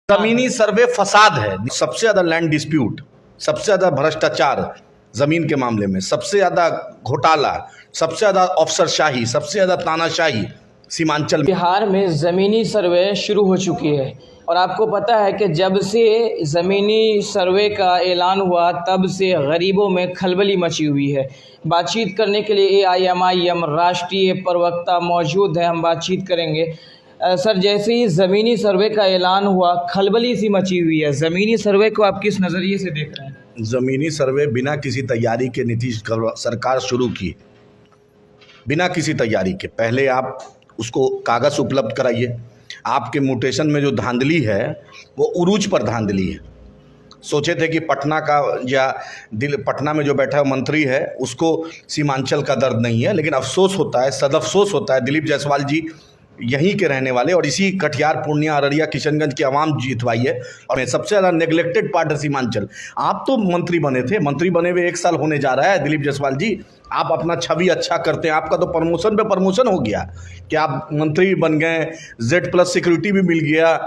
जमीनी सर्वे फसाद है। सबसे ज्यादा लैंड डिस्प्यूट, सबसे ज्यादा भ्रष्टाचार जमीन के मामले में, सबसे ज्यादा घोटाला, सबसे ज्यादा अफसरशाही, सबसे ज्यादा तानाशाही सीमांचल में। बिहार में ज़मीनी सर्वे शुरू हो चुकी है और आपको पता है कि जब से ज़मीनी सर्वे का ऐलान हुआ तब से गरीबों में खलबली मची हुई है। बातचीत करने के लिए AIMIM राष्ट्रीय प्रवक्ता मौजूद है, हम बातचीत करेंगे। सर, जैसे ही ज़मीनी सर्वे का ऐलान हुआ खलबली सी मची हुई है, ज़मीनी सर्वे को आप किस नज़रिए से देख रहे हैं? जमीनी सर्वे बिना किसी तैयारी के नीतीश सरकार शुरू की, बिना किसी तैयारी के। पहले आप उसको कागज़ उपलब्ध कराइए। आपके म्यूटेशन में जो धांधली है वो उरूज पर धांधली है। सोचे थे कि पटना का या पटना में जो बैठा मंत्री है उसको सीमांचल का दर्द नहीं है, लेकिन अफसोस होता है, सदअफसोस होता है, दिलीप जायसवाल जी यहीं के रहने वाले और इसी कटिहार, पूर्णिया, अररिया, किशनगंज की आवाम जीतवाई है और सबसे ज़्यादा नेग्लेक्टेड पार्ट है सीमांचल। आप तो मंत्री बने थे, मंत्री बने हुए 1 साल होने जा रहा है दिलीप जायसवाल जी। आप अपना छवि अच्छा करते हैं, आपका तो प्रमोशन पे प्रमोशन हो गया कि आप मंत्री बन गए, Z+ सिक्योरिटी भी मिल गया,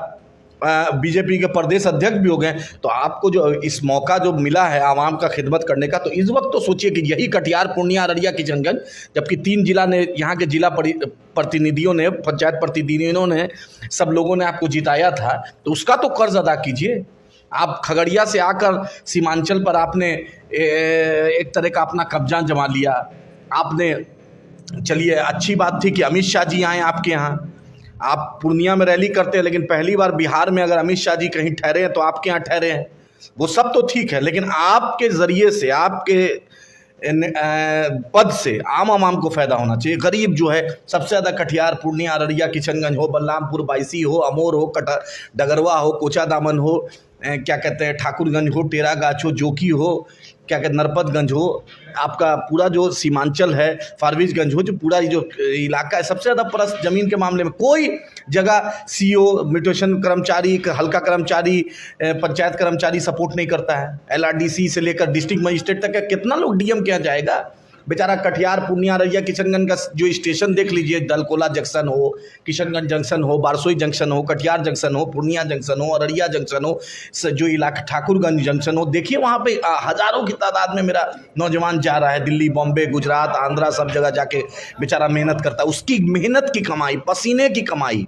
बीजेपी के प्रदेश अध्यक्ष भी हो गए। तो आपको जो इस मौका जो मिला है आवाम का खिदमत करने का, तो इस वक्त तो सोचिए कि यही कटिहार, पूर्णिया, अररिया, किशनगंज, जबकि 3 जिला ने, यहाँ के जिला प्रतिनिधियों ने, पंचायत प्रतिनिधियों ने, सब लोगों ने आपको जिताया था, तो उसका तो कर्ज अदा कीजिए। आप खगड़िया से आकर सीमांचल पर आपने एक तरह का अपना कब्जा जमा लिया। आपने, चलिए अच्छी बात थी कि अमित शाह जी आए आपके यहाँ, आप पूर्णिया में रैली करते हैं, लेकिन पहली बार बिहार में अगर अमित शाह जी कहीं ठहरे हैं तो आपके यहाँ ठहरे हैं, वो सब तो ठीक है, लेकिन आपके ज़रिए से, आपके पद से आम को फ़ायदा होना चाहिए। गरीब जो है सबसे ज़्यादा कटिहार, पूर्णिया, अररिया, किशनगंज हो, बलरामपुर, बायसी हो, अमोर हो, डगरवा हो, कोचा दामन हो, क्या कहते हैं, ठाकुरगंज हो, टेरागाछ हो, जोकी हो, क्या कहते हैं, नरपतगंज हो, आपका पूरा जो सीमांचल है, फारबिसगंज हो, जो पूरा जो इलाका है, सबसे ज़्यादा परस्त ज़मीन के मामले में कोई जगह CO, म्यूटेशन कर्मचारी, हल्का कर्मचारी, पंचायत कर्मचारी सपोर्ट नहीं करता है। LRDC से लेकर डिस्ट्रिक्ट मजिस्ट्रेट तक कितना लोग DM के यहाँ जाएगा? बेचारा कटिहार, पूर्णिया, अररिया, किशनगंज का जो स्टेशन देख लीजिए, दलकोला जंक्शन हो, किशनगंज जंक्शन हो, बारसोई जंक्शन हो, कटिहार जंक्शन हो, पूर्णिया जंक्शन हो, अररिया जंक्शन हो, जो इलाका ठाकुरगंज जंक्शन हो, देखिए वहाँ पे हज़ारों की तादाद में मेरा नौजवान जा रहा है। दिल्ली, बॉम्बे, गुजरात, आंध्रा, सब जगह जाके बेचारा मेहनत करता है। उसकी मेहनत की कमाई, पसीने की कमाई,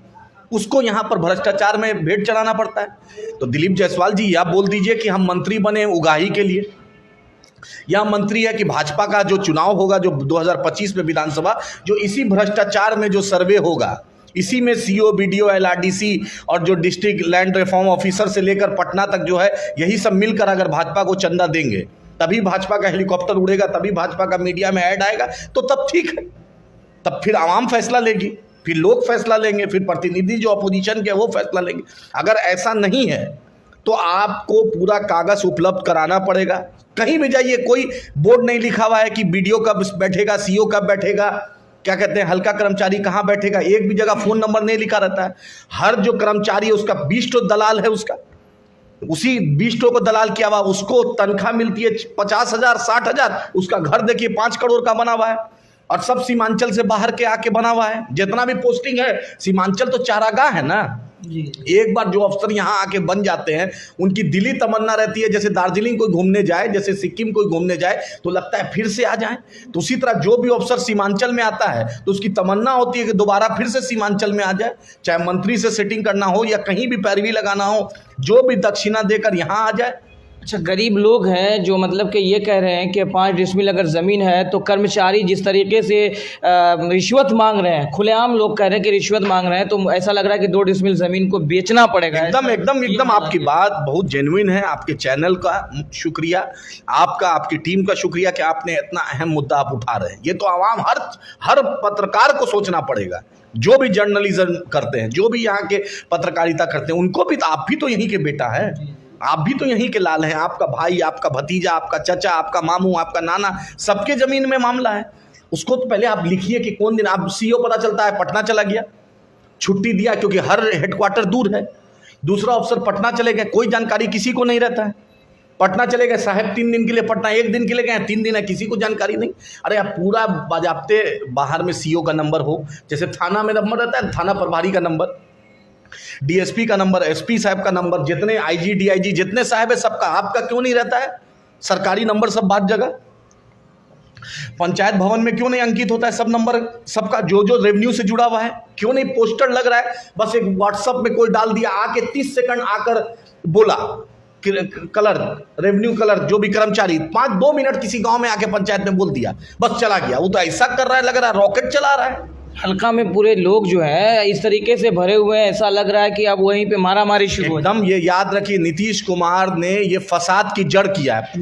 उसको यहाँ पर भ्रष्टाचार में भेंट चढ़ाना पड़ता है। तो दिलीप जायसवाल जी, या बोल दीजिए कि हम मंत्री बने उगाही के लिए, या मंत्री है कि भाजपा का जो चुनाव होगा, जो 2025 में विधानसभा, जो इसी भ्रष्टाचार में जो सर्वे होगा, इसी में CO, BDO, LRDC और जो डिस्ट्रिक्ट लैंड रिफॉर्म ऑफिसर से लेकर पटना तक जो है, यही सब मिलकर अगर भाजपा को चंदा देंगे, तभी भाजपा का हेलीकॉप्टर उड़ेगा, तभी भाजपा का मीडिया में ऐड आएगा, तो तब ठीक है। तब फिर आवाम फैसला लेगी, फिर लोग फैसला लेंगे, फिर प्रतिनिधि जो अपोजिशन के वो फैसला लेंगे। अगर ऐसा नहीं है तो आपको पूरा कागज़ उपलब्ध कराना पड़ेगा। कहीं भी जाइए, कोई बोर्ड नहीं लिखा हुआ है कि BDO कब बैठेगा, CO कब बैठेगा, क्या कहते हैं, हल्का कर्मचारी कहाँ बैठेगा, एक भी जगह फ़ोन नंबर नहीं लिखा रहता है। हर जो कर्मचारी है उसका 20 दलाल है, उसका उसी 20 को दलाल किया हुआ, उसको तनख्वाह मिलती है 50,000, 60,000, उसका घर देखिए 5 करोड़ का बना हुआ है और सब सीमांचल से बाहर के आके बना हुआ है। जितना भी पोस्टिंग है, सीमांचल तो चारागाह है ना। एक बार जो अफसर यहाँ आके बन जाते हैं, उनकी दिली तमन्ना रहती है, जैसे दार्जिलिंग कोई घूमने जाए, जैसे सिक्किम कोई घूमने जाए, तो लगता है फिर से आ जाए। तो उसी तरह जो भी अफसर सीमांचल में आता है तो उसकी तमन्ना होती है कि दोबारा फिर से सीमांचल में आ जाए, चाहे मंत्री से सेटिंग करना हो या कहीं भी पैरवी लगाना हो, जो भी दक्षिणा देकर यहाँ आ जाए। अच्छा, गरीब लोग हैं जो मतलब कि ये कह रहे हैं कि 5 डिसमिल अगर ज़मीन है तो कर्मचारी जिस तरीके से रिश्वत मांग रहे हैं, खुलेआम लोग कह रहे हैं कि रिश्वत मांग रहे हैं, तो ऐसा लग रहा है कि 2 डिसमिल ज़मीन को बेचना पड़ेगा। एकदम आपकी बात बहुत जेन्युइन है। आपके चैनल का शुक्रिया, आपकी टीम का शुक्रिया कि आपने इतना अहम मुद्दा आप उठा रहे हैं। ये तो आवाम, हर पत्रकार को सोचना पड़ेगा, जो भी जर्नलिज्म करते हैं, जो भी यहाँ के पत्रकारिता करते हैं, उनको भी, तो आप भी तो यहीं के बेटा है, आप भी तो यहीं के लाल हैं। आपका भाई, आपका भतीजा, आपका चचा, आपका मामू, आपका नाना, सबके ज़मीन में मामला है। उसको तो पहले आप लिखिए कि कौन दिन। आप CO पता चलता है पटना चला गया, छुट्टी दिया क्योंकि हर हेडक्वार्टर दूर है। दूसरा अफसर पटना चले गए, कोई जानकारी किसी को नहीं रहता है। पटना चले गए साहब 3 दिन के लिए, पटना 1 दिन के लिए गए, 3 दिन है, किसी को जानकारी नहीं। अरे आप पूरा बाजाबते बाहर में CO का नंबर हो, जैसे थाना में नंबर रहता है, थाना प्रभारी का नंबर, डीएसपी का नंबर, एसपी साहब का नंबर, जितने आईजी डीआईजी जितने साहब है सबका, आपका क्यों नहीं रहता है सरकारी नंबर सब बात जगह? पंचायत भवन में क्यों नहीं अंकित होता है सब नंबर सबका, जो जो रेवेन्यू से जुड़ा हुआ है? क्यों नहीं पोस्टर लग रहा है? बस एक व्हाट्सएप में कोई डाल दिया, आके 30 सेकंड आकर बोला कलर, रेवेन्यू कलर, जो भी कर्मचारी 2 मिनट किसी गांव में आके पंचायत में बोल दिया, बस चला गया। वो तो ऐसा कर रहा है, लग रहा है रॉकेट चला रहा है। हल्का में पूरे लोग जो है इस तरीके से भरे हुए हैं, ऐसा लग रहा है कि अब वहीं पे मारामारी शुरू हो जाए। एकदम ये याद रखिए, नीतीश कुमार ने ये फसाद की जड़ किया है।